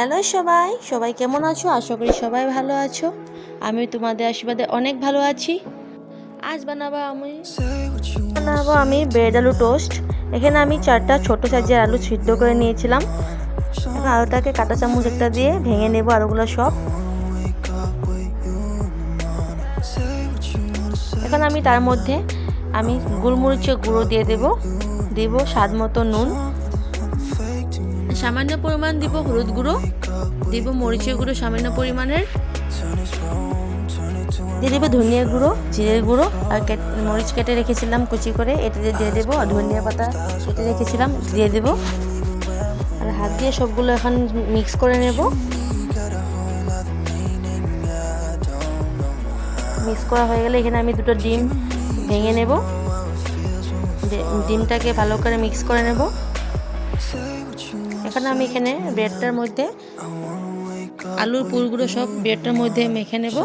Hello সবাই সবাই কেমন আছো? আশা করি সবাই ভালো আছো। আমি তোমাদের আশীর্বাদে অনেক ভালো আছি। আজ বানাবো আমি ব্রেড আলু টোস্ট। এখানে আমি 4টা ছোট সাইজের আলু সিদ্ধ করে নিয়েছিলাম। এখন আলুটাকে কাঁটা চামচ একটা দিয়ে ভেঙে নেব আলুগুলো সব। এখন আমি তার মধ্যে গোলমরিচের গুঁড়ো দিয়ে দেব স্বাদ মতো নুন, সামান্য পরিমাণ দিব হলুদ গুঁড়ো, দিব মরিচের গুঁড়ো সামান্য পরিমাণের, দিয়ে দেবো ধনিয়া গুঁড়ো, জিরের গুঁড়ো আর মরিচ কেটে রেখেছিলাম কুচি করে, এটা দিয়ে দেবো। আর ধনিয়া পাতা কেটে রেখেছিলাম দিয়ে দেবো। আর হাত দিয়ে সবগুলো এখন মিক্স করে নেব। মিক্স করা হয়ে গেলে এখানে আমি 2টো ডিম ভেঙে নেব। ডিমটাকে ভালো করে মিক্স করে নেব। এখন আমি এখানে ব্রেডটার মধ্যে আলুর পুরগুলো সব ব্রেডটার মধ্যে মেখে নেব।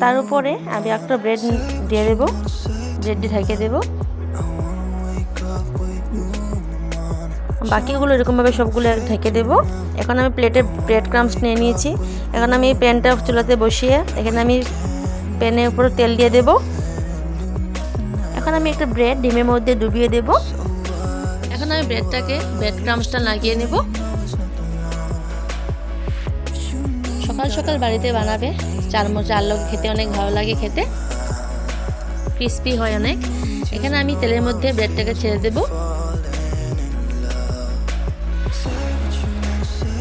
তার উপরে আমি একটা ব্রেড দিয়ে দেব, ব্রেড দিয়ে ঢেকে দেব। বাকিগুলো এরকমভাবে সবগুলো ঢেকে দেব। এখন আমি প্লেটে ব্রেড ক্রাম্বস নিয়ে নিয়েছি। এখন আমি প্যানটা চুলাতে বসিয়ে এখানে আমি প্যানের উপর তেল দিয়ে দেব। এখন আমি একটা ব্রেড ডিমের মধ্যে ডুবিয়ে দেব। এখন আমি ব্রেড ক্রাম্বসটা লাগিয়ে নেব। সকাল সকাল বাড়িতে বানাবে, চারমোচা আলু খেতে অনেক ভালো লাগে, খেতে ক্রিস্পি হয় অনেক। এখানে আমি তেলের মধ্যে ব্রেডটাকে ছেড়ে দেব।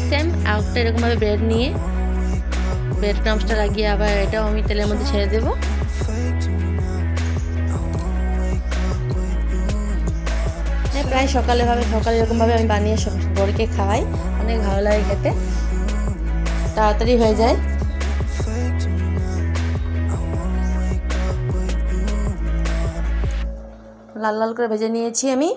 সেম আরেকটা এরকমভাবে ব্রেড নিয়ে ব্রেড ক্রাম্বসটা লাগিয়ে আবার এটাও আমি তেলের মধ্যে ছেড়ে দেব। প্রায় সকালে এরকমভাবে আমি বানিয়ে বরকে খাওয়াই, অনেক ভালো লাগে খেতে, তাড়াতাড়ি হয়ে যায়। লাল লাল করে ভেজে নিয়েছি আমি।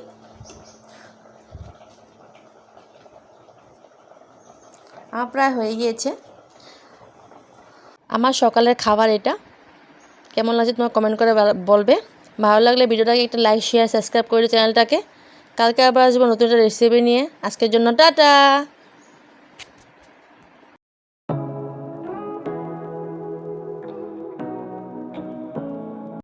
আমার প্রায় হয়ে গিয়েছে। আমার সকালের খাবার এটা। কেমন লাগছে তোমার কমেন্ট করে বলবে। ভালো লাগলে ভিডিওটাকে একটা লাইক শেয়ার সাবস্ক্রাইব করে চ্যানেলটাকে। কালকে আবার আসবো নতুন একটা রেসিপি নিয়ে। আজকের জন্য টাটা।